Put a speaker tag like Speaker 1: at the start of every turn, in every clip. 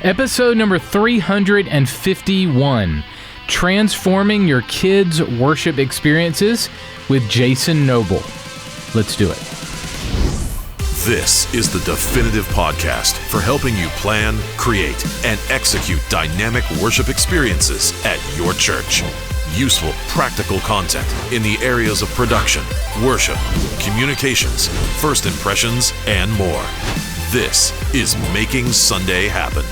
Speaker 1: Episode number 351, Transforming Your Kids' Worship Experiences with Jason Noble. Let's do it.
Speaker 2: This is the definitive podcast for helping you plan, create, and execute dynamic worship experiences at your church. Useful, practical content in the areas of production, worship, communications, first impressions, and more. This is Making Sunday Happen.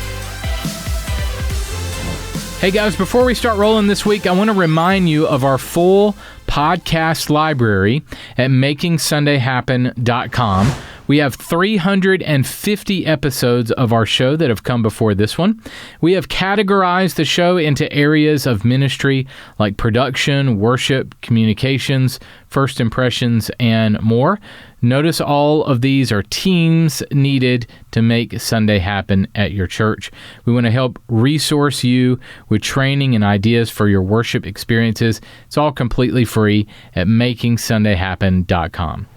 Speaker 1: Hey guys, before we start rolling this week, I want to remind you of our full podcast library at MakingSundayHappen.com. We have 350 episodes of our show that have come before this one. We have categorized the show into areas of ministry like production, worship, communications, first impressions, and more. Notice all of these are teams needed to make Sunday happen at your church. We want to help resource you with training and ideas for your worship experiences. It's all completely free at MakingSundayHappen.com.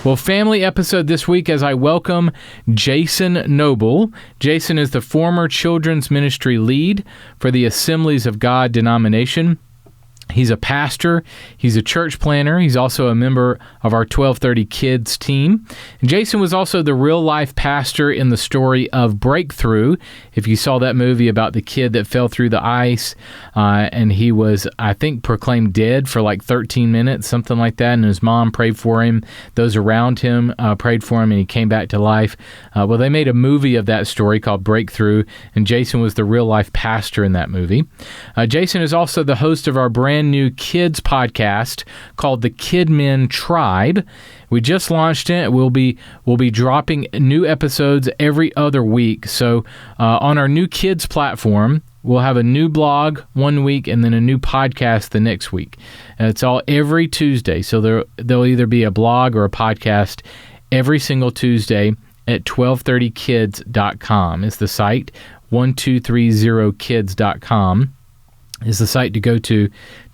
Speaker 1: Well, family episode this week as I welcome Jason Noble. Jason is the former children's ministry lead for the Assemblies of God denomination. He's a pastor. He's a church planner. He's also a member of our 1230 Kids team. And Jason was also the real-life pastor in the story of Breakthrough. If you saw that movie about the kid that fell through the ice, and he was, I think, proclaimed dead for like 13 minutes, something like that, and his mom prayed for him. Those around him prayed for him, and he came back to life. Well, they made a movie of that story called Breakthrough, and Jason was the real-life pastor in that movie. Jason is also the host of our brand new kids podcast called the KidMin Tribe. We just launched it. We'll be dropping new episodes every other week. So on our new kids platform, we'll have a new blog one week and then a new podcast the next week. And it's all every Tuesday. So there'll either be a blog or a podcast every single Tuesday at 1230kids.com is the site. 1230kids.com is the site to go to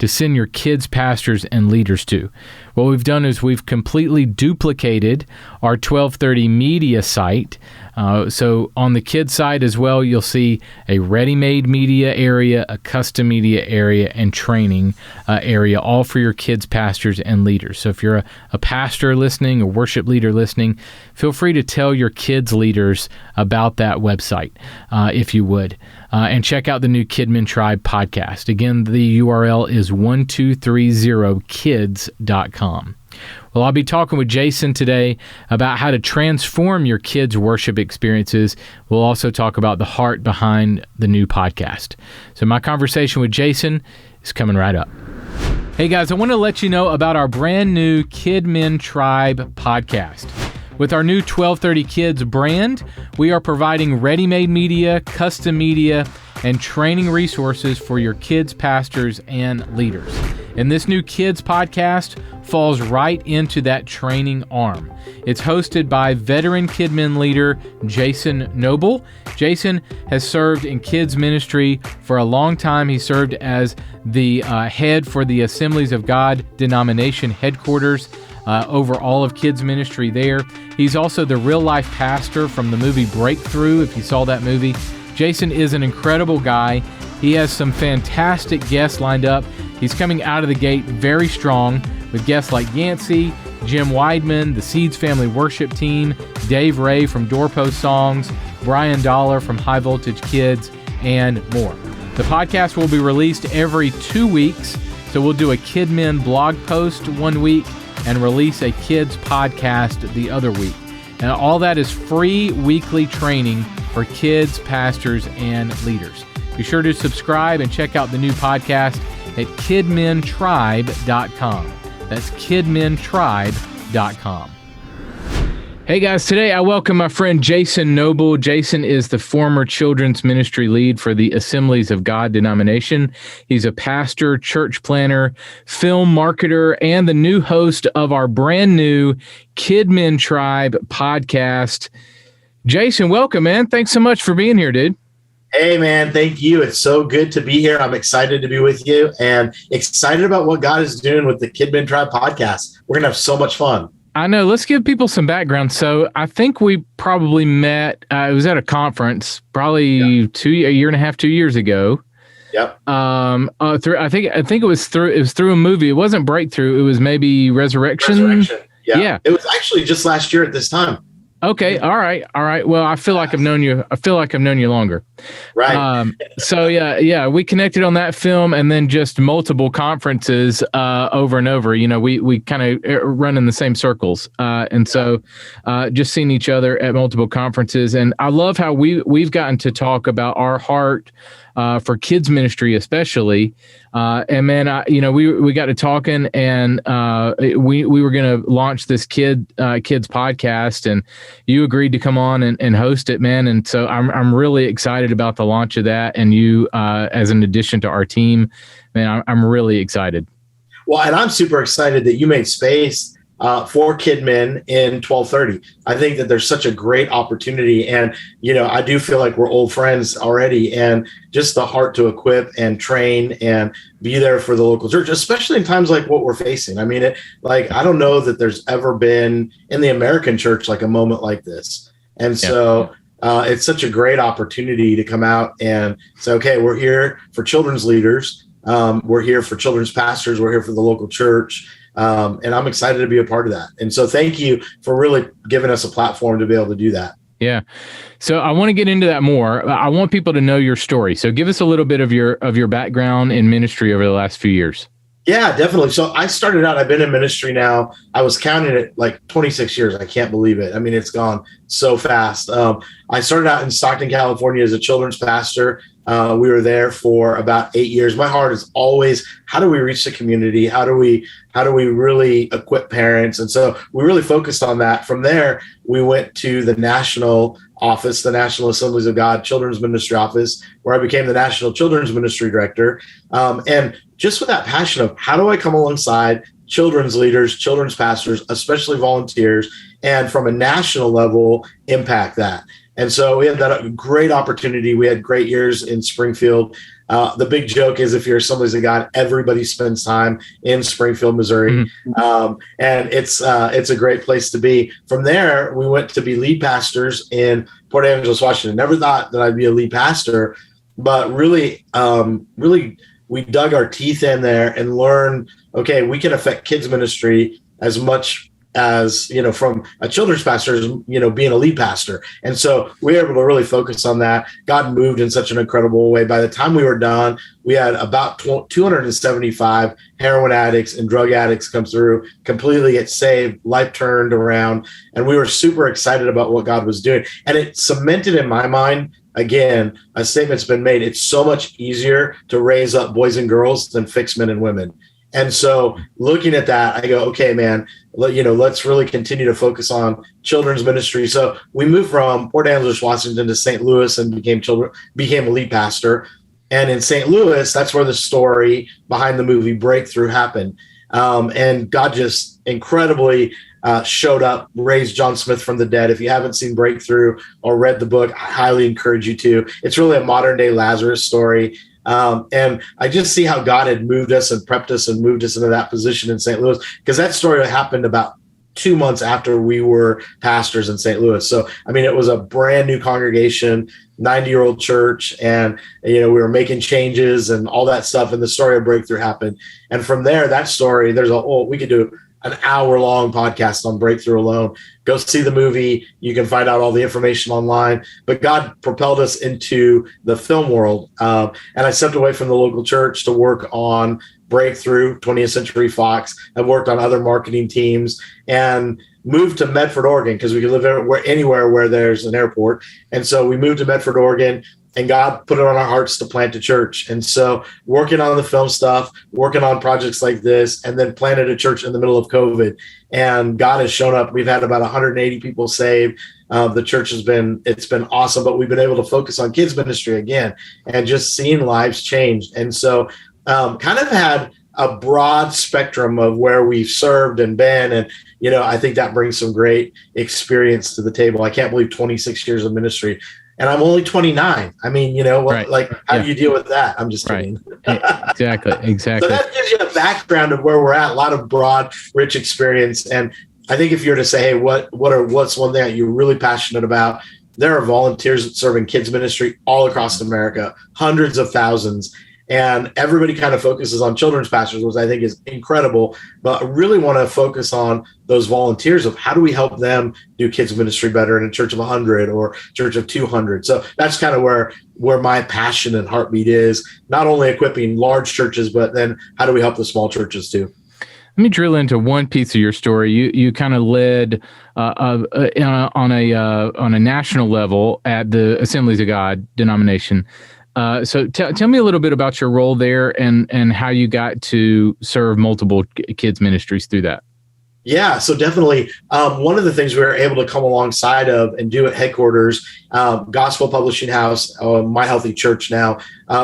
Speaker 1: send your kids, pastors, and leaders to. What we've done is we've completely duplicated our 1230 media site. So on the kids side as well, you'll see a ready-made media area, a custom media area, and training area, all for your kids, pastors, and leaders. So if you're a pastor listening, a worship leader listening, feel free to tell your kids leaders about that website, if you would. And check out the new KidMin Tribe podcast. Again, the URL is 1230kids.com. Well, I'll be talking with Jason today about how to transform your kids' worship experiences. We'll also talk about the heart behind the new podcast. So my conversation with Jason is coming right up. Hey guys, I want to let you know about our brand new KidMin Tribe podcast. With our new 1230 Kids brand, we are providing ready-made media, custom media, and training resources for your kids, pastors, and leaders. And this new kids podcast falls right into that training arm. It's hosted by veteran KidMin leader Jason Noble. Jason has served in kids ministry for a long time. He served as the head for the Assemblies of God denomination headquarters over all of kids ministry there. He's also the real-life pastor from the movie Breakthrough, if you saw that movie. Jason is an incredible guy. He has some fantastic guests lined up. He's coming out of the gate very strong with guests like Yancey, Jim Weidman, the Seeds Family Worship Team, Dave Ray from Doorpost Songs, Brian Dahl from High Voltage Kids, and more. The podcast will be released every 2 weeks, so we'll do a KidMin blog post one week and release a kids podcast the other week. And all that is free weekly training for kids, pastors, and leaders. Be sure to subscribe and check out the new podcast at KidMinTribe.com. That's KidMinTribe.com. Hey guys, today I welcome my friend Jason Noble. Jason is the former children's ministry lead for the Assemblies of God denomination. He's a pastor, church planner, film marketer, and the new host of our brand new KidMin Tribe podcast. Jason, welcome, man. Thanks so much for being here, dude.
Speaker 3: Hey, man. Thank you. It's so good to be here. I'm excited to be with you and excited about what God is doing with the KidMin Tribe podcast. We're going to have so much fun.
Speaker 1: I know. Let's give people some background. So I think we probably met. It was at a conference, probably a year and a half, 2 years ago.
Speaker 3: Yep.
Speaker 1: I think it was through a movie. It wasn't Breakthrough. It was maybe Resurrection.
Speaker 3: Yeah. It was actually just last year at this time.
Speaker 1: Okay. All right. Well, I feel like I've known you longer.
Speaker 3: Right.
Speaker 1: We connected on that film, and then just multiple conferences over and over. We kind of run in the same circles, so just seeing each other at multiple conferences. And I love how we've gotten to talk about our heart for kids ministry, especially. And man, we got to talking, and we were going to launch this kids podcast, and you agreed to come on and host it, man. And so I'm really excited about the launch of that, and you as an addition to our team, man. I'm really excited.
Speaker 3: Well, and I'm super excited that you made space for KidMin in 1230. I think that there's such a great opportunity, and I do feel like we're old friends already, and just the heart to equip and train and be there for the local church, especially in times like what we're facing. I mean, I don't know that there's ever been in the American church like a moment like this, and so it's such a great opportunity to come out and say, okay, we're here for children's leaders, we're here for children's pastors, we're here for the local church. And I'm excited to be a part of that. And so thank you for really giving us a platform to be able to do that.
Speaker 1: Yeah. So I want to get into that more. I want people to know your story. So give us a little bit of your background in ministry over the last few years.
Speaker 3: Yeah, definitely. So I started out, I've been in ministry now. I was counting it like 26 years. I can't believe it. I mean, it's gone so fast. I started out in Stockton, California as a children's pastor. We were there for about 8 years. My heart is always, how do we reach the community? How do we really equip parents? And so we really focused on that. From there, we went to the national office, the National Assemblies of God Children's Ministry Office, where I became the National Children's Ministry Director. And just with that passion of how do I come alongside children's leaders, children's pastors, especially volunteers, and from a national level, impact that. And so we had that great opportunity. We had great years in Springfield. The big joke is if you're Assemblies of God, everybody spends time in Springfield, Missouri. Mm-hmm. And it's a great place to be. From there, we went to be lead pastors in Port Angeles, Washington. Never thought that I'd be a lead pastor, but really, we dug our teeth in there and learned, okay, we can affect kids ministry as much as, from a children's pastor, being a lead pastor. And so we were able to really focus on that. God moved in such an incredible way. By the time we were done, we had about 275 heroin addicts and drug addicts come through, completely get saved, life turned around. And we were super excited about what God was doing. And it cemented in my mind, again, a statement's been made. It's so much easier to raise up boys and girls than fix men and women. And so looking at that, I go, okay, man, let's really continue to focus on children's ministry. So we moved from Port Angeles, Washington to St. Louis and became a lead pastor. And in St. Louis, that's where the story behind the movie Breakthrough happened. And God just incredibly showed up, raised John Smith from the dead. If you haven't seen Breakthrough or read the book, I highly encourage you to. It's really a modern day Lazarus story. And I just see how God had moved us and prepped us and moved us into that position in St. Louis, because that story happened about 2 months after we were pastors in St. Louis. So, I mean, it was a brand new congregation, 90-year-old church, and, we were making changes and all that stuff. And the story of Breakthrough happened. And from there, that story, we could do an hour-long podcast on Breakthrough alone. Go see the movie. You can find out all the information online. But God propelled us into the film world. And I stepped away from the local church to work on Breakthrough, 20th Century Fox. I've worked on other marketing teams and moved to Medford, Oregon, because we could live anywhere where there's an airport. And so we moved to Medford, Oregon, and God put it on our hearts to plant a church. And so working on the film stuff, working on projects like this, and then planted a church in the middle of COVID. And God has shown up. We've had about 180 people saved. The church it's been awesome, but we've been able to focus on kids ministry again and just seeing lives change. And so kind of had a broad spectrum of where we've served and been. And, I think that brings some great experience to the table. I can't believe 26 years of ministry. And I'm only 29. I mean, right. How do you deal with that? I'm just kidding.
Speaker 1: Exactly.
Speaker 3: So that gives you a background of where we're at, a lot of broad, rich experience. And I think if you're to say, hey, what's one thing that you're really passionate about? There are volunteers serving kids ministry all across America, hundreds of thousands. And everybody kind of focuses on children's pastors, which I think is incredible. But I really want to focus on those volunteers of how do we help them do kids ministry better in a church of 100 or church of 200. So that's kind of where my passion and heartbeat is, not only equipping large churches, but then how do we help the small churches too?
Speaker 1: Let me drill into one piece of your story. You kind of led on a national level at the Assemblies of God denomination. So tell me a little bit about your role there and how you got to serve multiple kids ministries through that.
Speaker 3: Yeah, so definitely one of the things we were able to come alongside of and do at headquarters, Gospel Publishing House, My Healthy Church now,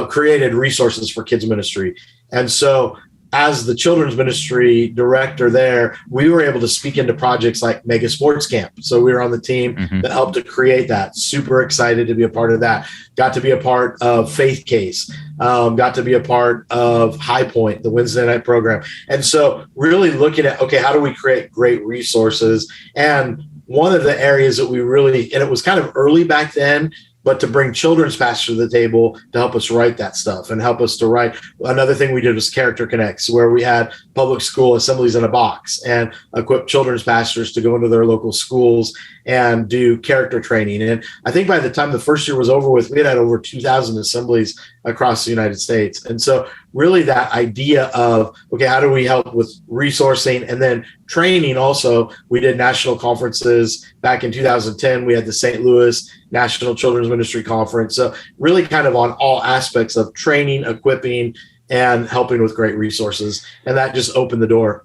Speaker 3: created resources for kids ministry. And so as the children's ministry director there, we were able to speak into projects like Mega Sports Camp. So we were on the team that helped to create that. Super excited to be a part of that. Got to be a part of Faith Case. Got to be a part of High Point, the Wednesday night program. And so really looking at, okay, how do we create great resources? And one of the areas that we really, and it was kind of early back then, but to bring children's pastors to the table to help us write that stuff and help us to write. Another thing we did was Character Connects, where we had public school assemblies in a box and equip children's pastors to go into their local schools and do character training. And I think by the time the first year was over with, we had over 2,000 assemblies across the United States. And so really that idea of, okay, how do we help with resourcing and then training also? We did national conferences back in 2010. We had the St. Louis National Children's Ministry Conference. So really kind of on all aspects of training, equipping, and helping with great resources. And that just opened the door.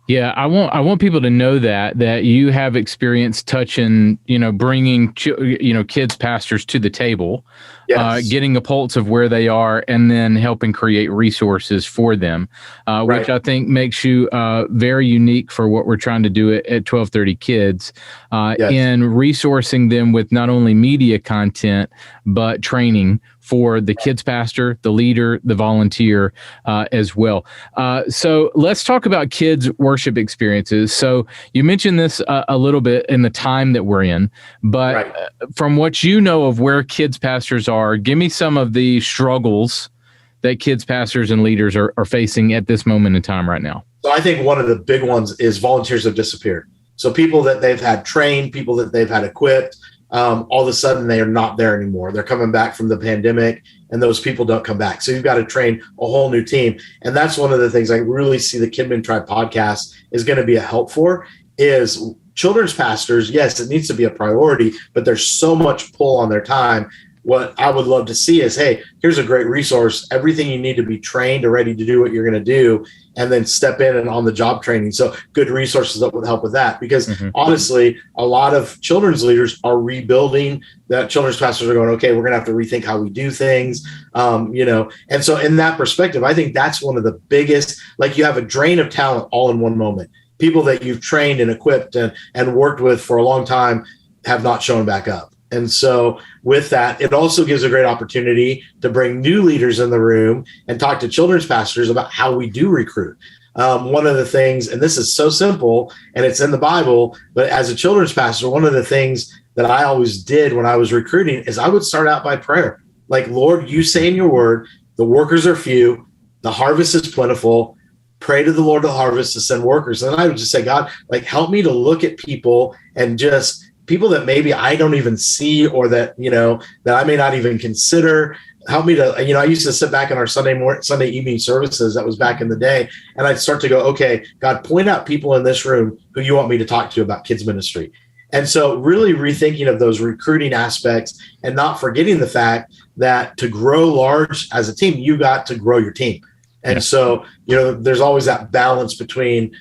Speaker 1: Yeah, I want people to know that you have experience touching, bringing, kids pastors to the table, yes. Getting a pulse of where they are, and then helping create resources for them,
Speaker 3: right.
Speaker 1: Which I think makes you very unique for what we're trying to do at 1230 Kids, yes. In resourcing them with not only media content, but training for the kids pastor, the leader, the volunteer as well. So let's talk about kids worship experiences. So you mentioned this a little bit in the time that we're in, but right. From what you know of where kids pastors are, give me some of the struggles that kids pastors and leaders are facing at this moment in time right now.
Speaker 3: So I think one of the big ones is volunteers have disappeared. So people that they've had trained, people that they've had equipped, all of a sudden they are not there anymore. They're coming back from the pandemic and those people don't come back. So you've got to train a whole new team. And that's one of the things I really see the KidMin Tribe podcast is going to be a help for is children's pastors. Yes, it needs to be a priority, but there's so much pull on their time. What I would love to see is, hey, here's a great resource, everything you need to be trained or ready to do what you're going to do, and then step in and on the job training. So good resources that would help with that. Because honestly, a lot of children's leaders are rebuilding that. Children's pastors are going, okay, we're going to have to rethink how we do things, And so in that perspective, I think that's one of the biggest, like you have a drain of talent all in one moment. People that you've trained and equipped and worked with for a long time have not shown back up. And so with that, it also gives a great opportunity to bring new leaders in the room and talk to children's pastors about how we do recruit. One of the things, and this is so simple and it's in the Bible, but as a children's pastor, one of the things that I always did when I was recruiting is I would start out by prayer. Like, Lord, you say in your word, the workers are few, the harvest is plentiful. Pray to the Lord of the harvest to send workers. And I would just say, God, like, help me to look at people and just people that maybe I don't even see or that, that I may not even consider. Help me to, I used to sit back in our Sunday evening services. That was back in the day. And I'd start to go, okay, God, point out people in this room who you want me to talk to about kids ministry. And so really rethinking of those recruiting aspects and not forgetting the fact that to grow large as a team, you got to grow your team. And so, there's always that balance between,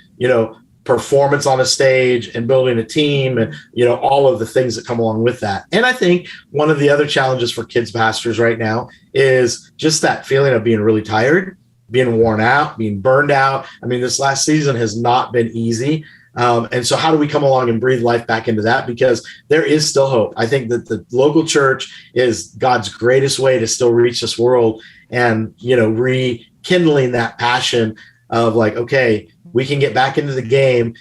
Speaker 3: performance on a stage and building a team and, all of the things that come along with that. And I think one of the other challenges for kids pastors right now is just that feeling of being really tired, being worn out, being burned out. I mean, this last season has not been easy. And so how do we come along and breathe life back into that? Because there is still hope. I think that the local church is God's greatest way to still reach this world and, rekindling that passion of like, okay, we can get back into the game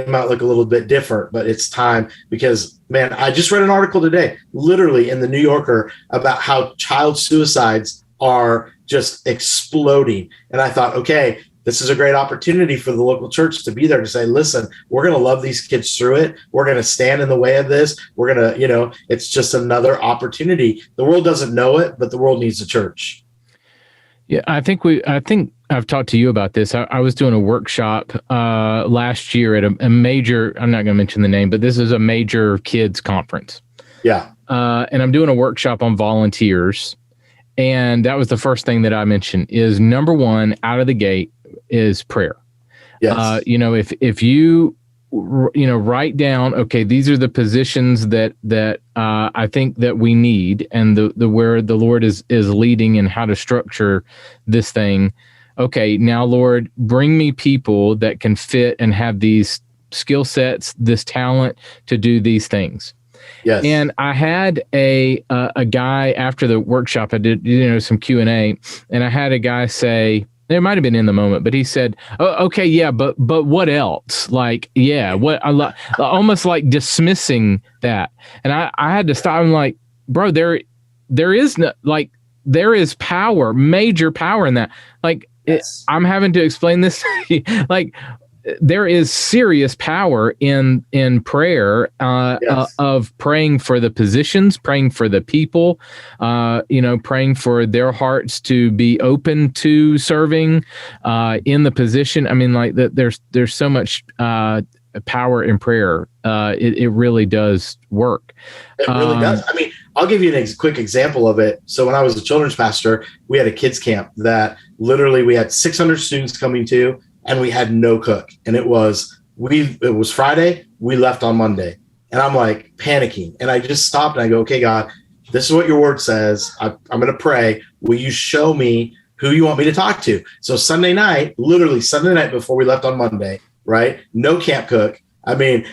Speaker 3: might look a little bit different, but it's time because, man, I just read an article today, literally in the New Yorker, about how child suicides are just exploding. And I thought, okay, this is a great opportunity for the local church to be there to say, listen, we're going to love these kids through it. We're going to stand in the way of this. We're going to, it's just another opportunity. The world doesn't know it, but the world needs a church.
Speaker 1: Yeah, I think I've talked to you about this. I was doing a workshop last year at a major, I'm not going to mention the name, but this is a major kids conference.
Speaker 3: Yeah.
Speaker 1: And I'm doing a workshop on volunteers. And that was the first thing that I mentioned is number one, out of the gate, is prayer.
Speaker 3: Yes.
Speaker 1: If you write down, okay, these are the positions that I think that we need, and the where the Lord is leading and how to structure this thing. Okay, now Lord, bring me people that can fit and have these skill sets, this talent to do these things.
Speaker 3: Yes.
Speaker 1: And I had a guy after the workshop. I did some Q&A, and I had a guy say, it might have been in the moment, but he said, "Oh, okay, yeah, but what else? Like, yeah, what?" Almost like dismissing that, and I had to stop him. Like, bro, there is no, like, there is power, major power in that. Like,
Speaker 3: yes.
Speaker 1: I'm having to explain this. Like, there is serious power in prayer,
Speaker 3: Yes.
Speaker 1: of praying for the positions, praying for the people, praying for their hearts to be open to serving in the position. I mean, like there's so much power in prayer. It really does work.
Speaker 3: It really does. I mean, I'll give you a quick example of it. So when I was a children's pastor, we had a kids camp that literally we had 600 students coming to, and we had no cook. And it was Friday. We left on Monday. And I'm like panicking. And I just stopped and I go, okay, God, this is what your word says. I'm going to pray. Will you show me who you want me to talk to? So Sunday night, literally Sunday night before we left on Monday, right? No camp cook. I mean,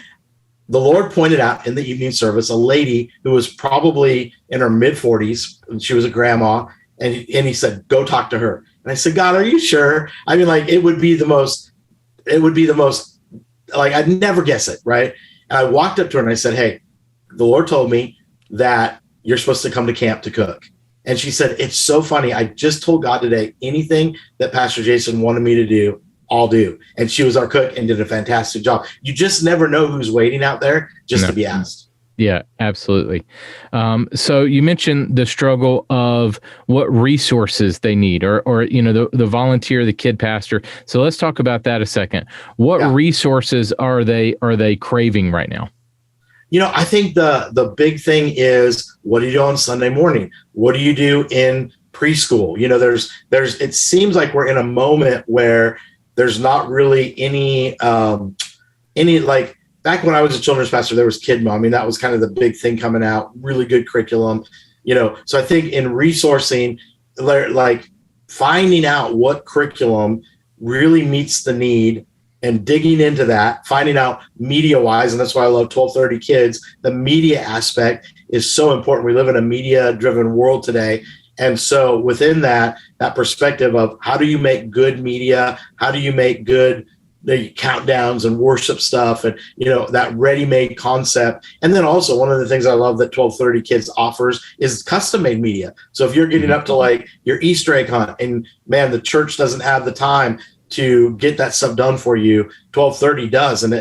Speaker 3: the Lord pointed out in the evening service a lady who was probably in her mid 40s. She was a grandma. And he said, go talk to her. And I said, God, are you sure? I mean, like, it would be the most, like, I'd never guess it, right? And I walked up to her and I said, hey, the Lord told me that you're supposed to come to camp to cook. And she said, it's so funny. I just told God today, anything that Pastor Jason wanted me to do, I'll do. And she was our cook and did a fantastic job. You just never know who's waiting out there just to be asked.
Speaker 1: Yeah, absolutely. So you mentioned the struggle of what resources they need, or the volunteer, the kid pastor. So let's talk about that a second. What resources are they craving right now?
Speaker 3: I think the big thing is, what do you do on Sunday morning? What do you do in preschool? There's it seems like we're in a moment where there's not really any like. Back when I was a children's pastor, there was KidMin. I mean, that was kind of the big thing coming out, really good curriculum, So I think in resourcing, like finding out what curriculum really meets the need and digging into that, finding out media-wise, and that's why I love 1230 Kids. The media aspect is so important. We live in a media-driven world today. And so within that perspective of how do you make good media, how do you make good the countdowns and worship stuff and, that ready-made concept. And then also one of the things I love that 1230 Kids offers is custom-made media. So if you're getting up to like your Easter egg hunt and, man, the church doesn't have the time to get that stuff done for you, 1230 does. And,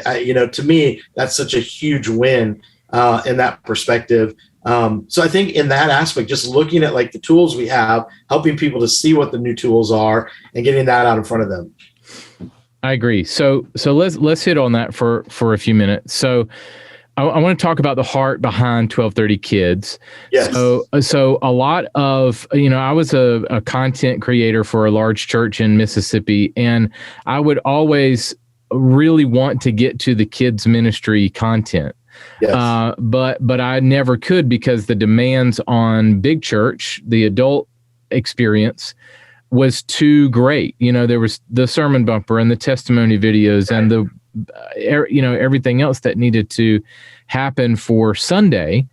Speaker 3: to me, that's such a huge win in that perspective. So I think in that aspect, just looking at like the tools we have, helping people to see what the new tools are and getting that out in front of them.
Speaker 1: I agree. So let's hit on that for a few minutes. So I want to talk about the heart behind 1230 Kids.
Speaker 3: Yes.
Speaker 1: So a lot of, I was a content creator for a large church in Mississippi, and I would always really want to get to the kids ministry content.
Speaker 3: Yes.
Speaker 1: But I never could because the demands on big church, the adult experience, was too great. There was the sermon bumper and the testimony videos and the, everything else that needed to happen for Sunday,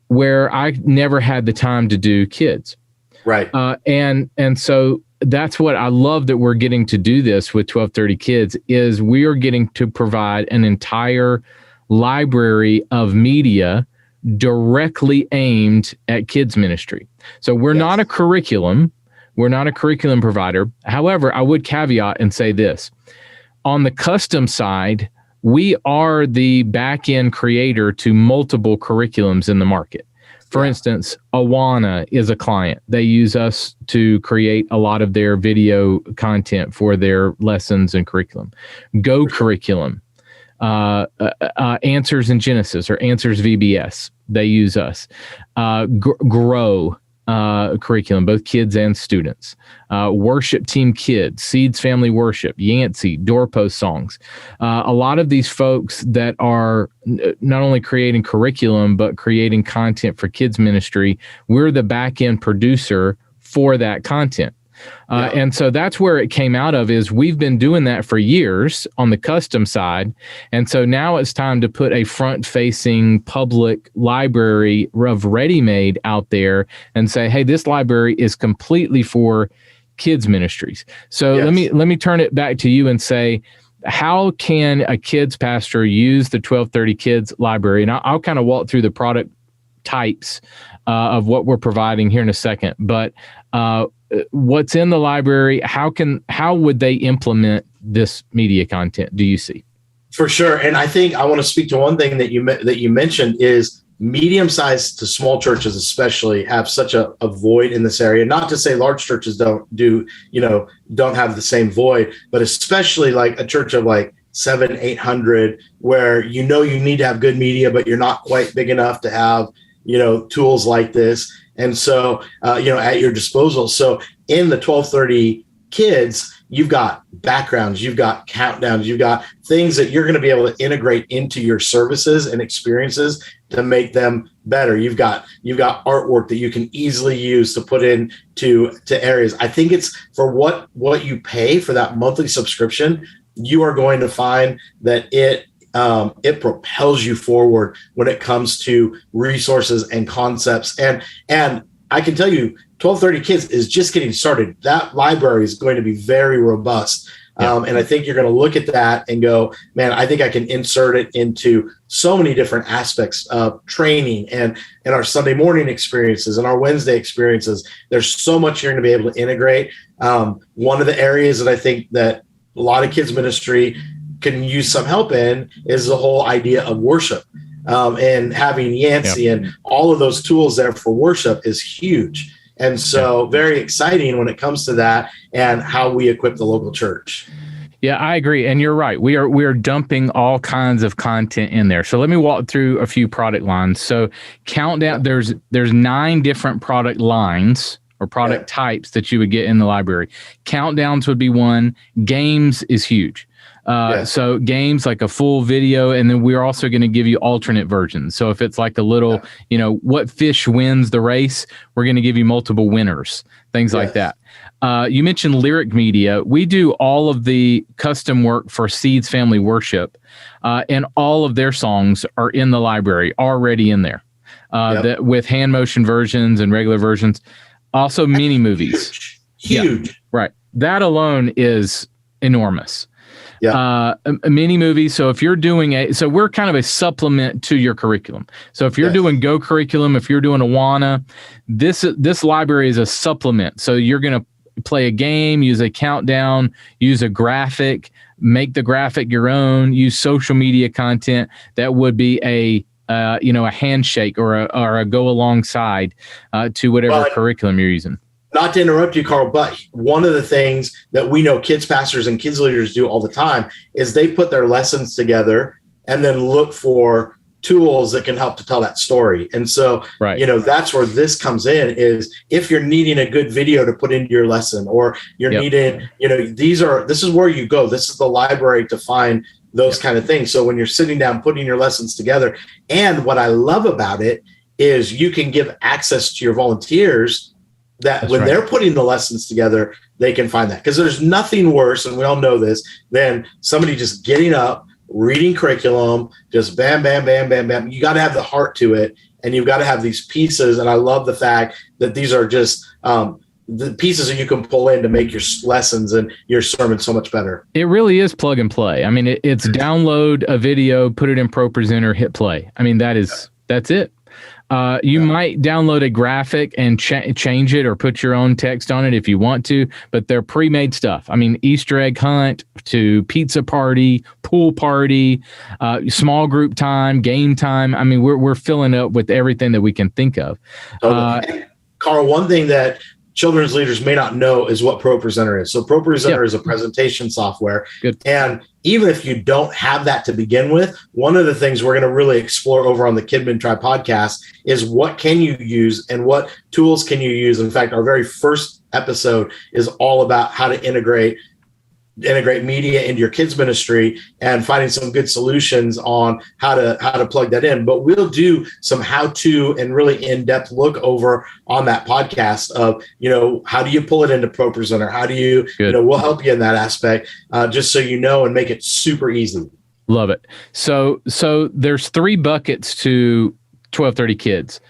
Speaker 1: where I never had the time to do kids.
Speaker 3: Right.
Speaker 1: And so that's what I love, that we're getting to do this with 1230 Kids, is we are getting to provide an entire library of media directly aimed at kids ministry. So we're not a curriculum. We're not a curriculum provider. However, I would caveat and say this. On the custom side, we are the back-end creator to multiple curriculums in the market. For instance, Awana is a client. They use us to create a lot of their video content for their lessons and curriculum. Go Curriculum, Answers in Genesis or Answers VBS, they use us. Grow curriculum, both kids and students. Worship Team Kids, Seeds Family Worship, Yancey, Doorpost Songs. A lot of these folks that are not only creating curriculum, but creating content for kids ministry, we're the back-end producer for that content. And so that's where it came out of, is we've been doing that for years on the custom side. And so now it's time to put a front-facing public library of ready-made out there and say, hey, this library is completely for kids ministries. So let me turn it back to you and say, how can a kids pastor use the 1230 Kids library? And I'll kind of walk through the product types of what we're providing here in a second. But what's in the library? How would they implement this media content, do you see?
Speaker 3: For sure. And I think I want to speak to one thing that you mentioned is medium-sized to small churches especially have such a void in this area. Not to say large churches don't have the same void, but especially like a church of like 700-800, where you need to have good media, but you're not quite big enough to have tools like this. And so, at your disposal. So in the 1230 Kids, you've got backgrounds, you've got countdowns, you've got things that you're going to be able to integrate into your services and experiences to make them better. You've got artwork that you can easily use to put into areas. I think it's for what you pay for that monthly subscription, you are going to find that it propels you forward when it comes to resources and concepts. And I can tell you, 1230 Kids is just getting started. That library is going to be very robust. And I think you're going to look at that and go, man, I think I can insert it into so many different aspects of training and our Sunday morning experiences and our Wednesday experiences. There's so much you're going to be able to integrate. One of the areas that I think that a lot of kids ministry can use some help in is the whole idea of worship, and having Yancey and all of those tools there for worship is huge. And so very exciting when it comes to that and how we equip the local church.
Speaker 1: Yeah, I agree. And you're right. We are dumping all kinds of content in there. So let me walk through a few product lines. So Countdown, there's 9 different product lines or product types that you would get in the library. Countdowns would be one. Games is huge. So games like a full video, and then we're also going to give you alternate versions. So if it's like a little, what fish wins the race, we're going to give you multiple winners, things like that. You mentioned lyric media. We do all of the custom work for Seeds Family Worship, and all of their songs are in the library, already in there, that with hand motion versions and regular versions. Also mini movies.
Speaker 3: Huge.
Speaker 1: Right. That alone is enormous. A mini movie. So if you're doing so we're kind of a supplement to your curriculum. So if you're doing Go Curriculum, if you're doing Awana, this library is a supplement. So you're going to play a game, use a countdown, use a graphic, make the graphic your own, use social media content that would be a handshake or a go alongside to whatever curriculum you're using.
Speaker 3: Not to interrupt you, Carl, but one of the things that we know kids pastors and kids leaders do all the time is they put their lessons together and then look for tools that can help to tell that story. And so, that's where this comes in, is if you're needing a good video to put into your lesson, or you're needing, this is where you go. This is the library to find those kind of things. So when you're sitting down, putting your lessons together, and what I love about it is you can give access to your volunteers that when they're putting the lessons together, they can find that. Because there's nothing worse, and we all know this, than somebody just getting up, reading curriculum, just bam, bam, bam, bam, bam. You got to have the heart to it, and you've got to have these pieces. And I love the fact that these are just the pieces that you can pull in to make your lessons and your sermon so much better.
Speaker 1: It really is plug and play. I mean, it's download a video, put it in ProPresenter, hit play. I mean, that's it. You might download a graphic and change it or put your own text on it if you want to, but they're pre-made stuff. I mean, Easter egg hunt to pizza party, pool party, small group time, game time. I mean, we're filling up with everything that we can think of.
Speaker 3: Carl, one thing that children's leaders may not know is what ProPresenter is. So ProPresenter is a presentation software.
Speaker 1: Good.
Speaker 3: And even if you don't have that to begin with, one of the things we're going to really explore over on the KidMin Tribe podcast is what can you use and what tools can you use. In fact, our very first episode is all about how to integrate media into your kids ministry and finding some good solutions on how to plug that in. But we'll do some how-to and really in-depth look over on that podcast of, how do you pull it into ProPresenter? How do you, we'll help you in that aspect, just so you know, and make it super easy.
Speaker 1: Love it. So there's 3 buckets to 1230 Kids.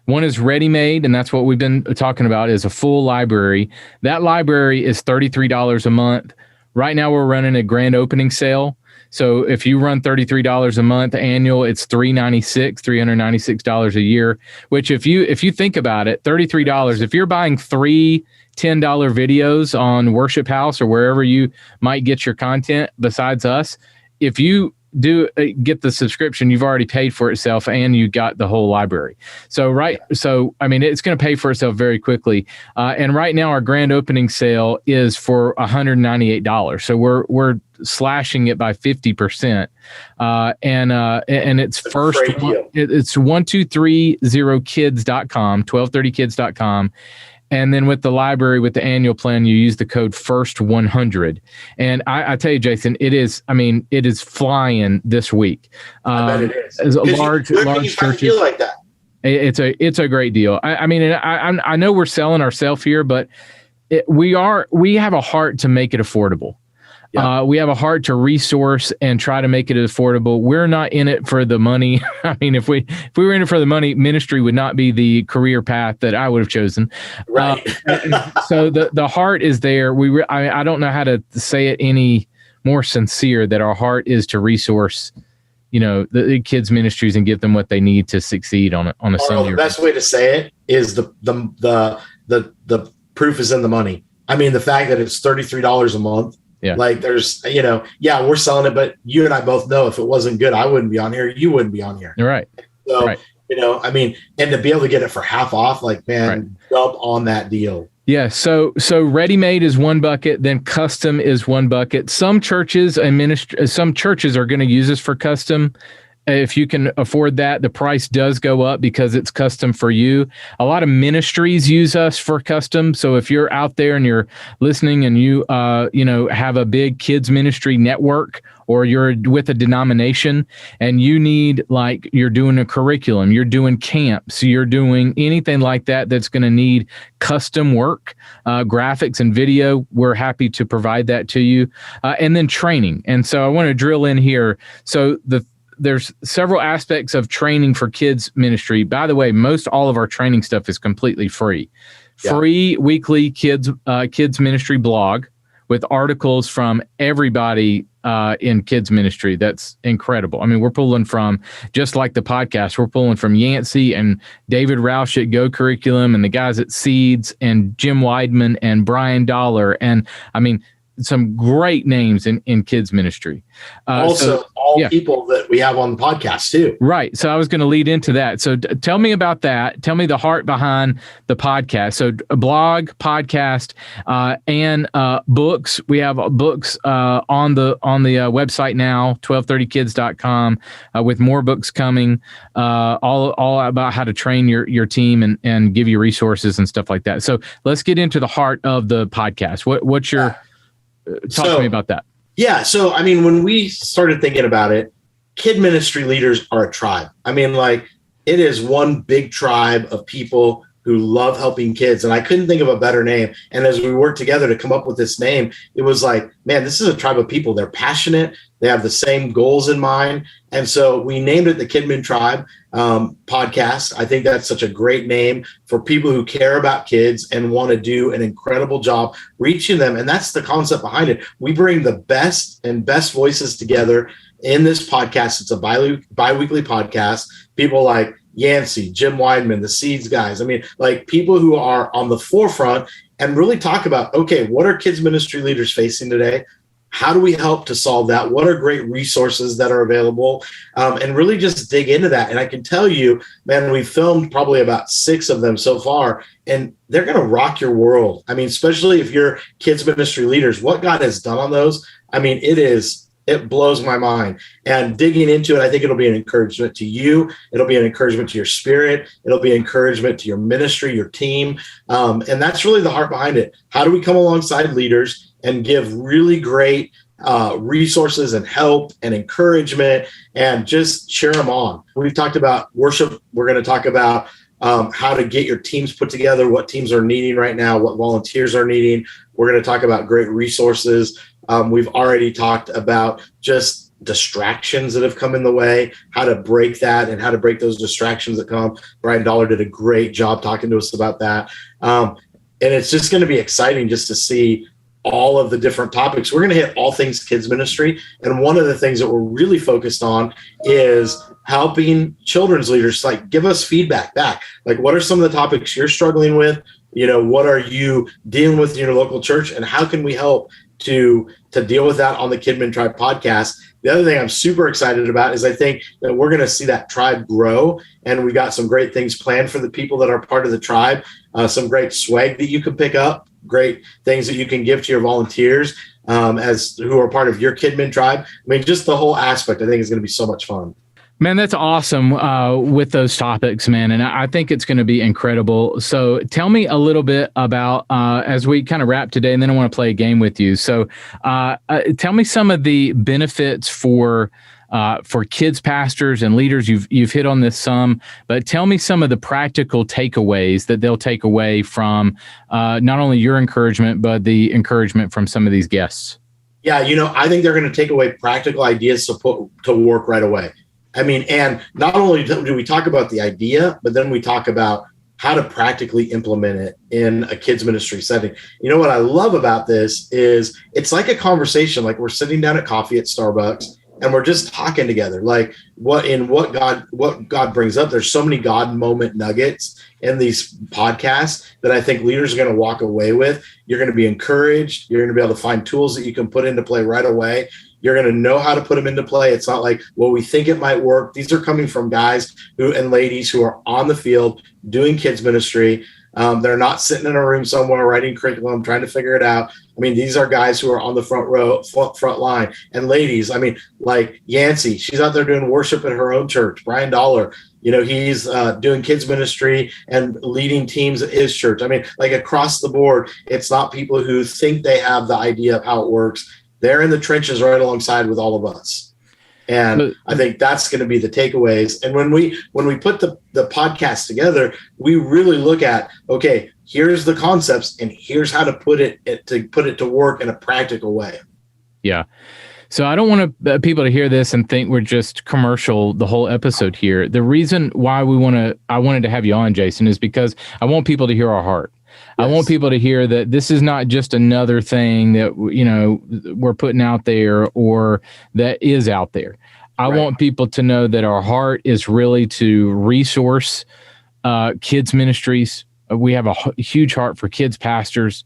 Speaker 1: One is ready-made, and that's what we've been talking about, is a full library. That library is $33 a month. Right now, we're running a grand opening sale. So if you run $33 a month annual, it's $396 a year, which if you think about it, $33, if you're buying 3 $10 videos on Worship House or wherever you might get your content besides us, if you do get the subscription, you've already paid for itself and you got the whole library. So I mean, it's going to pay for itself very quickly. And right now our grand opening sale is for $198. So we're slashing it by 50%. And it's first, it's 1230kids.com, 1230kids.com. And then with the library, with the annual plan, you use the code FIRST100. And I tell you, Jason, it is flying this week.
Speaker 3: I bet it is.
Speaker 1: As a large churches
Speaker 3: like that.
Speaker 1: It's a great deal. I mean, I know we're selling ourselves here, but we have a heart to make it affordable. Yeah. We have a heart to resource and try to make it affordable. We're not in it for the money. I mean, if we were in it for the money, ministry would not be the career path that I would have chosen.
Speaker 3: Right.
Speaker 1: So the heart is there. I don't know how to say it any more sincere that our heart is to resource, the kids ministries and give them what they need to succeed on a Sunday.
Speaker 3: The best way to say it is the proof is in the money. I mean, the fact that it's $33 a month.
Speaker 1: Yeah.
Speaker 3: Like there's, we're selling it, but you and I both know if it wasn't good, I wouldn't be on here. You wouldn't be on here.
Speaker 1: You're right.
Speaker 3: So,
Speaker 1: right.
Speaker 3: I mean, and to be able to get it for half off, like, man,
Speaker 1: right.
Speaker 3: Jump on that deal.
Speaker 1: Yeah. So ready-made is one bucket, then custom is one bucket. Some churches are going to use this for custom. If you can afford that, the price does go up because it's custom for you. A lot of ministries use us for custom. So if you're out there and you're listening and you have a big kids ministry network, or you're with a denomination and you need, like, you're doing a curriculum, you're doing camps, you're doing anything like that that's going to need custom work, graphics and video, we're happy to provide that to you. And then training. And so I want to drill in here. So there's several aspects of training for kids ministry. By the way, most all of our training stuff is completely free. Yeah. Free weekly kids ministry blog with articles from everybody in kids ministry. That's incredible. I mean, we're pulling from, just like the podcast, we're pulling from Yancey and David Roush at Go Curriculum and the guys at Seeds and Jim Weidman and Brian Dollar. And I mean, some great names in kids ministry. People that we have on the podcast too. Right. So I was going to lead into that. So tell me about that. Tell me the heart behind the podcast. So a blog, podcast, and books. We have books on the website now, 1230kids.com, with more books coming, all about how to train your team and give you resources and stuff like that. So let's get into the heart of the podcast. What's your talk to me about that?
Speaker 3: Yeah. So, I mean, when we started thinking about it, kid ministry leaders are a tribe. I mean, like, it is one big tribe of people who love helping kids. And I couldn't think of a better name. And as we worked together to come up with this name, it was like, man, this is a tribe of people. They're passionate. They have the same goals in mind. And so we named it the KidMin Tribe podcast. I think that's such a great name for people who care about kids and want to do an incredible job reaching them. And that's the concept behind it. We bring the best voices together in this podcast. It's a bi-weekly podcast. People like Yancey, Jim Weidman, the Seeds guys. I mean, like people who are on the forefront and really talk about, okay, what are kids ministry leaders facing today? How do we help to solve that? What are great resources that are available? And really just dig into that. And I can tell you, man, we've filmed probably about 6 of them so far, and they're going to rock your world. I mean, especially if you're kids ministry leaders, what God has done on those, I mean, it blows my mind. And digging into it, I think it'll be an encouragement to you. It'll be an encouragement to your spirit. It'll be encouragement to your ministry, your team. And that's really the heart behind it. How do we come alongside leaders and give really great resources and help and encouragement and just cheer them on? We've talked about worship. We're going to talk about how to get your teams put together, what teams are needing right now, what volunteers are needing. We're going to talk about great resources. We've already talked about just distractions that have come in the way, how to break that and how to break those distractions that come. Brian Dahl did a great job talking to us about that. And it's just going to be exciting just to see all of the different topics. We're going to hit all things kids ministry. And one of the things that we're really focused on is helping children's leaders, like give us feedback back. Like, what are some of the topics you're struggling with? You know, what are you dealing with in your local church, and how can we help to deal with that on the KidMin Tribe podcast? The other thing I'm super excited about is I think that we're going to see that tribe grow, and we got some great things planned for the people that are part of the tribe, some great swag that you can pick up, great things that you can give to your volunteers as who are part of your KidMin Tribe. I mean, just the whole aspect, I think, is going to be so much fun.
Speaker 1: Man, that's awesome with those topics, man. And I think it's going to be incredible. So tell me a little bit about, as we kind of wrap today, and then I want to play a game with you. So tell me some of the benefits for kids pastors and leaders. You've hit on this some, but tell me some of the practical takeaways that they'll take away from not only your encouragement, but the encouragement from some of these guests.
Speaker 3: Yeah, I think they're going to take away practical ideas to put to work right away. I mean, and not only do we talk about the idea, but then we talk about how to practically implement it in a kids ministry setting. You know what I love about this is it's like a conversation, like we're sitting down at coffee at Starbucks and we're just talking together, like what God brings up. There's so many God moment nuggets in these podcasts that I think leaders are going to walk away with. You're going to be encouraged. You're going to be able to find tools that you can put into play right away. You're going to know how to put them into play. It's not like, well, we think it might work. These are coming from guys and ladies who are on the field doing kids ministry. They're not sitting in a room somewhere writing curriculum, trying to figure it out. I mean, these are guys who are on the front line. And ladies, I mean, like Yancey, she's out there doing worship at her own church. Brian Dahl, he's doing kids ministry and leading teams at his church. I mean, like across the board, it's not people who think they have the idea of how it works. They're in the trenches right alongside with all of us. And I think that's going to be the takeaways. And when we put the podcast together, we really look at, okay, here's the concepts and here's how to put it to work in a practical way.
Speaker 1: Yeah. So I don't want people to hear this and think we're just commercial the whole episode here. The reason why I wanted to have you on, Jason, is because I want people to hear our heart. Yes. I want people to hear that this is not just another thing that, we're putting out there or that is out there. I want people to know that our heart is really to resource kids ministries. We have a huge heart for kids pastors,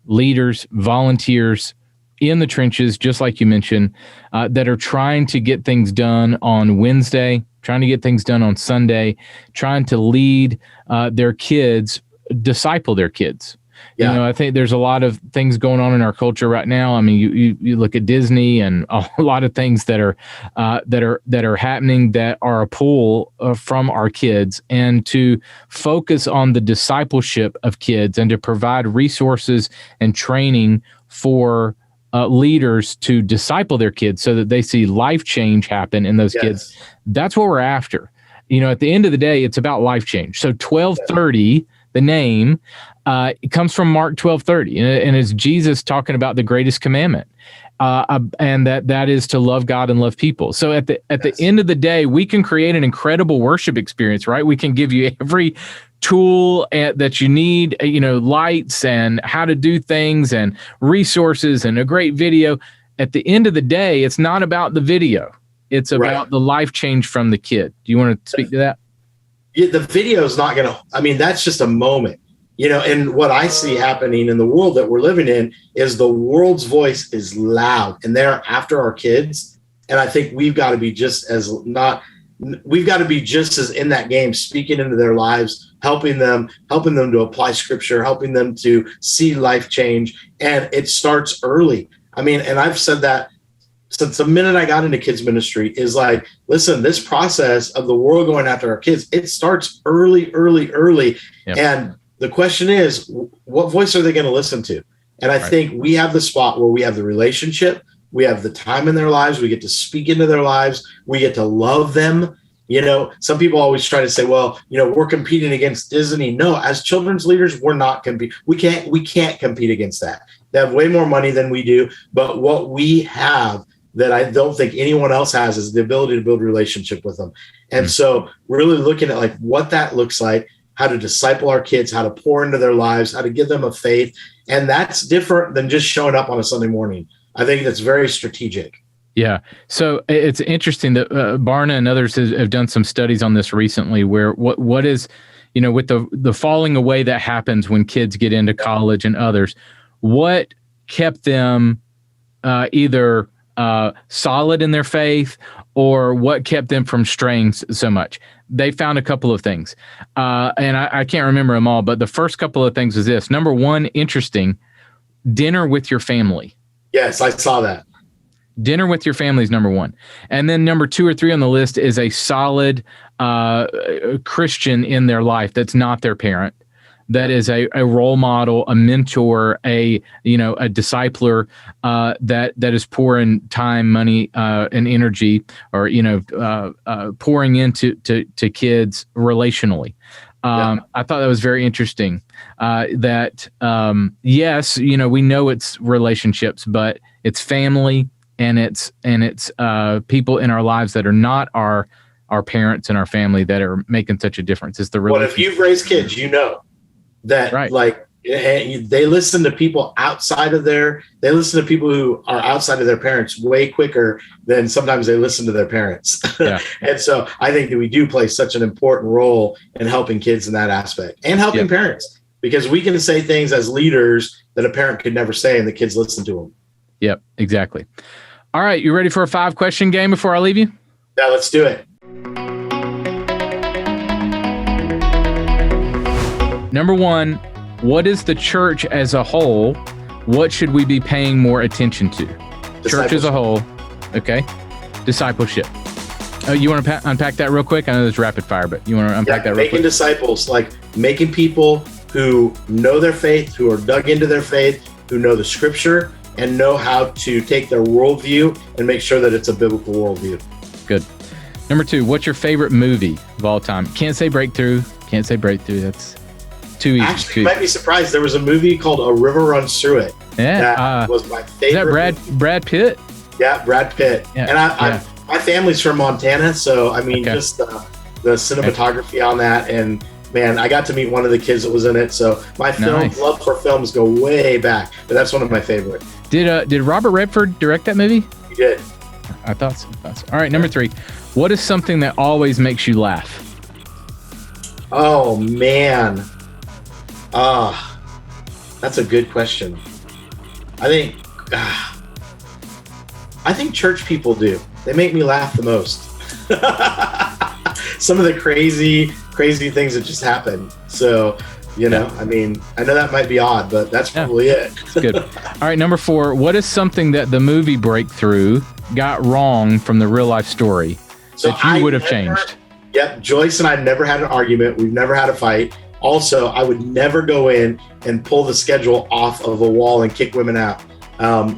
Speaker 1: leaders, volunteers in the trenches, just like you mentioned, that are trying to get things done on Wednesday, trying to get things done on Sunday, trying to lead their kids, disciple their kids. Yeah. I think there's a lot of things going on in our culture right now. I mean, you look at Disney and a lot of things that are happening that are a pull from our kids, and to focus on the discipleship of kids and to provide resources and training for leaders to disciple their kids so that they see life change happen in those kids. That's what we're after. At the end of the day, it's about life change. So 12:30 the name, it comes from Mark 12:30, and it's Jesus talking about the greatest commandment, and that is to love God and love people. So at the end of the day, we can create an incredible worship experience, right? We can give you every tool that you need, lights and how to do things and resources and a great video. At the end of the day, it's not about the video. It's about the life change from the kid. Do you want to speak to that?
Speaker 3: Yeah, the video is not going to, that's just a moment, and what I see happening in the world that we're living in is the world's voice is loud and they're after our kids. And I think we've got to be just as in that game, speaking into their lives, helping them to apply scripture, helping them to see life change. And it starts early. And I've said that since the minute I got into kids ministry is like, listen, this process of the world going after our kids, it starts early. Yep. And the question is, what voice are they going to listen to? And I think we have the spot where we have the relationship, we have the time in their lives, we get to speak into their lives, we get to love them. Some people always try to say, well, we're competing against Disney. No, as children's leaders, we're not competing. We can't compete against that. They have way more money than we do. But what we have that I don't think anyone else has is the ability to build relationship with them. And so really looking at like what that looks like, how to disciple our kids, how to pour into their lives, how to give them a faith. And that's different than just showing up on a Sunday morning. I think that's very strategic.
Speaker 1: Yeah. So it's interesting that Barna and others have done some studies on this recently where what is, with the falling away that happens when kids get into college and others, what kept them either solid in their faith or what kept them from straying so much? They found a couple of things. And I can't remember them all, but the first couple of things was this. Number one, interesting, dinner with your family.
Speaker 3: Yes, I saw that.
Speaker 1: Dinner with your family is number one. And then number 2 or 3 on the list is a solid Christian in their life that's not their parent, that is a role model, a mentor, a discipler that is pouring time, money, and energy, or pouring into kids relationally. I thought that was very interesting. That yes, we know it's relationships, but it's family and it's people in our lives that are not our parents and our family that are making such a difference. It's the relationship.
Speaker 3: Well, if you've raised kids, that like they listen to people they listen to people who are outside of their parents way quicker than sometimes they listen to their parents. Yeah. And so I think that we do play such an important role in helping kids in that aspect and helping parents, because we can say things as leaders that a parent could never say and the kids listen to them. Yep,
Speaker 1: exactly. All right. You ready for a 5-question game before I leave you?
Speaker 3: Yeah, let's do it.
Speaker 1: Number 1, what is the church as a whole? What should we be paying more attention to? Church as a whole. Okay. Discipleship. You want to unpack that real quick? I know there's rapid fire, but you want to unpack that real quick?
Speaker 3: Making disciples, like making people who know their faith, who are dug into their faith, who know the scripture and know how to take their worldview and make sure that it's a biblical worldview.
Speaker 1: Good. Number 2, what's your favorite movie of all time? Can't say Breakthrough. That's too easy.
Speaker 3: Actually, you might be surprised. There was a movie called A River Runs Through It.
Speaker 1: Yeah,
Speaker 3: that was my favorite.
Speaker 1: Is that Brad Pitt?
Speaker 3: Yeah, Brad Pitt. Yeah, and my family's from Montana, so just the cinematography on that, and man, I got to meet one of the kids that was in it. So my love for films go way back, but that's one of my favorite.
Speaker 1: Did Robert Redford direct that movie?
Speaker 3: He did.
Speaker 1: I thought so. All right, number 3. What is something that always makes you laugh?
Speaker 3: Oh man. That's a good question. I think church people do. They make me laugh the most. Some of the crazy things that just happen. So, I know that might be odd, but that's probably it.
Speaker 1: That's good. All right, number 4. What is something that the movie Breakthrough got wrong from the real life story that you would have changed?
Speaker 3: Yep. Joyce and I never had an argument. We've never had a fight. Also, I would never go in and pull the schedule off of a wall and kick women out,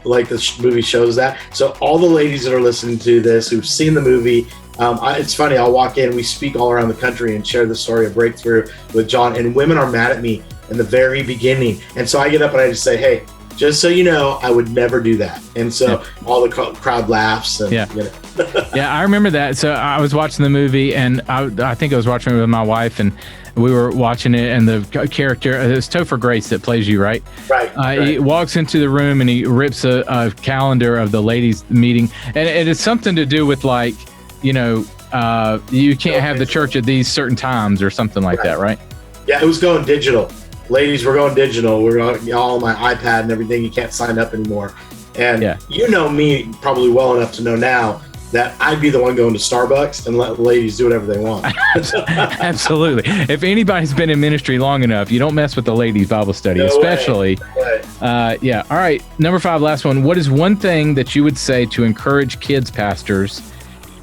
Speaker 3: like the movie shows that. So all the ladies that are listening to this, who've seen the movie, It's funny, I'll walk in, we speak all around the country and share the story of breakthrough with John, and women are mad at me in the very beginning. And so I get up and I just say, hey, just so you know, I would never do that. And so all the crowd laughs. And,
Speaker 1: Yeah, I remember that. So I was watching the movie, and I think I was watching it with my wife, and we were watching it, and the character, it's Topher Grace that plays you, right?
Speaker 3: Right.
Speaker 1: He walks into the room and he rips a calendar of the ladies' meeting, and it is something to do with like, you can't have the church at these certain times or something like that, right?
Speaker 3: Yeah, it was going digital. Ladies, we're going digital. We're going all on my iPad and everything. You can't sign up anymore. And you know me probably well enough to know now that I'd be the one going to Starbucks and let the ladies do whatever they want.
Speaker 1: Absolutely. If anybody's been in ministry long enough, you don't mess with the ladies' Bible study, especially. All right. Number 5, last one. What is one thing that you would say to encourage kids pastors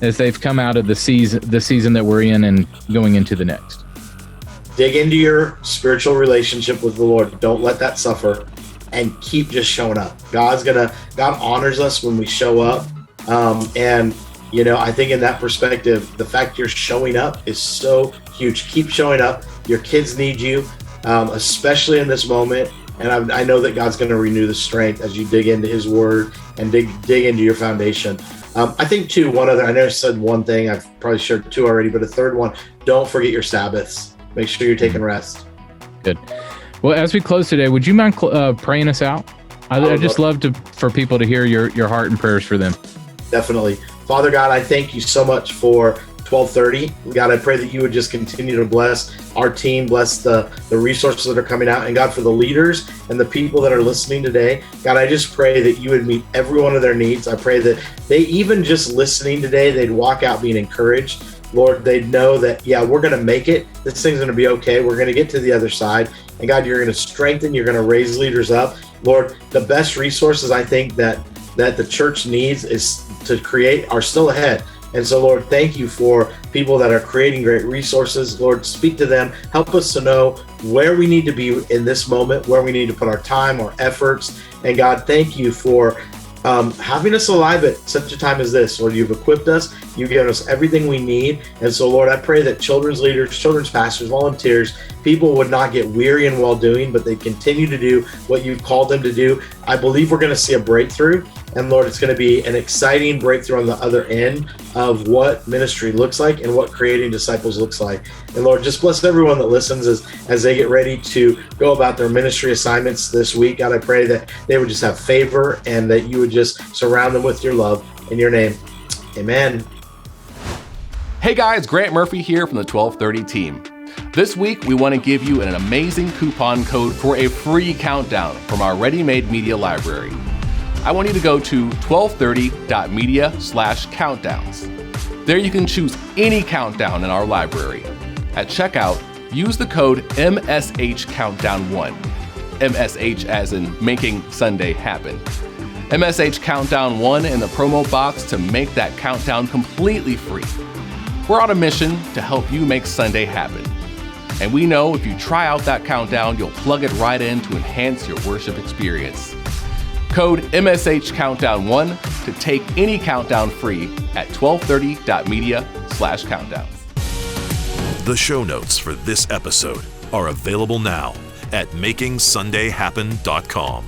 Speaker 1: as they've come out of the season that we're in and going into the next?
Speaker 3: Dig into your spiritual relationship with the Lord. Don't let that suffer, and keep just showing up. God honors us when we show up. And I think in that perspective, the fact you're showing up is so huge. Keep showing up. Your kids need you, especially in this moment. And I know that God's going to renew the strength as you dig into his word and dig into your foundation. I think too, one other, I know I said one thing, I've probably shared 2 already, but a third one, don't forget your Sabbaths. Make sure you're taking rest.
Speaker 1: Good. Well, as we close today, would you mind praying us out? I just love for people to hear your heart and prayers for them.
Speaker 3: Definitely. Father God, I thank you so much for 1230. God, I pray that you would just continue to bless our team, bless the resources that are coming out, and God, for the leaders and the people that are listening today, God, I just pray that you would meet every one of their needs. I pray that they, even just listening today, they'd walk out being encouraged. Lord, they'd know that, we're going to make it. This thing's going to be okay. We're going to get to the other side. And God, you're going to strengthen, you're going to raise leaders up. Lord, the best resources I think that the church needs is to create are still ahead. And so, Lord, thank you for people that are creating great resources. Lord, speak to them. Help us to know where we need to be in this moment, where we need to put our time, our efforts. And God, thank you for having us alive at such a time as this. Lord, you've equipped us. You've given us everything we need. And so, Lord, I pray that children's leaders, children's pastors, volunteers, people would not get weary in well-doing, but they continue to do what you've called them to do. I believe we're going to see a breakthrough. And Lord, it's going to be an exciting breakthrough on the other end of what ministry looks like and what creating disciples looks like. And Lord, just bless everyone that listens as they get ready to go about their ministry assignments this week. God, I pray that they would just have favor and that you would just surround them with your love. In your name, amen.
Speaker 4: Hey guys, Grant Murphy here from the 1230 team. This week, we want to give you an amazing coupon code for a free countdown from our ready-made media library. I want you to go to 1230.media/countdowns. There you can choose any countdown in our library. At checkout, use the code MSHCountdown1. MSH as in making Sunday happen. MSH Countdown 1 in the promo box to make that countdown completely free. We're on a mission to help you make Sunday happen. And we know if you try out that countdown, you'll plug it right in to enhance your worship experience. Code MSH Countdown 1 to take any countdown free at 1230.media/countdowns.
Speaker 2: The show notes for this episode are available now at makingsundayhappen.com.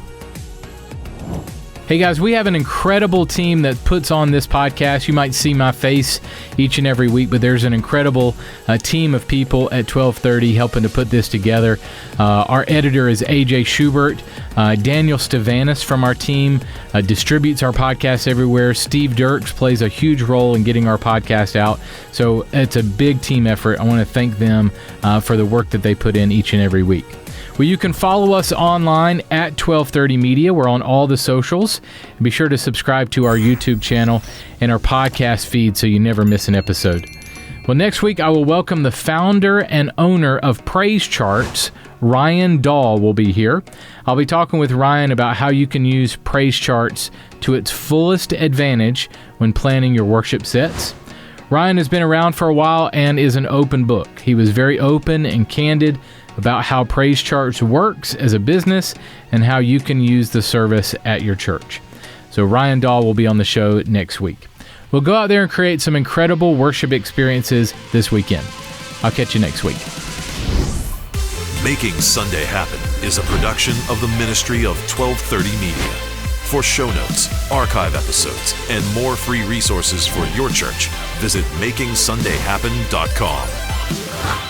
Speaker 1: Hey guys, we have an incredible team that puts on this podcast. You might see my face each and every week, but there's an incredible team of people at 1230 helping to put this together. Our editor is AJ Schubert. Daniel Stavanis from our team distributes our podcast everywhere. Steve Dirks plays a huge role in getting our podcast out. So it's a big team effort. I want to thank them for the work that they put in each and every week. Well, you can follow us online at 1230 Media. We're on all the socials. And be sure to subscribe to our YouTube channel and our podcast feed so you never miss an episode. Well, next week I will welcome the founder and owner of Praise Charts, Ryan Dahl, will be here. I'll be talking with Ryan about how you can use Praise Charts to its fullest advantage when planning your worship sets. Ryan has been around for a while and is an open book. He was very open and candid about how Praise Charts works as a business and how you can use the service at your church. So Ryan Dahl will be on the show next week. Well, go out there and create some incredible worship experiences this weekend. I'll catch you next week.
Speaker 2: Making Sunday Happen is a production of the ministry of 1230 Media. For show notes, archive episodes, and more free resources for your church, visit makingsundayhappen.com.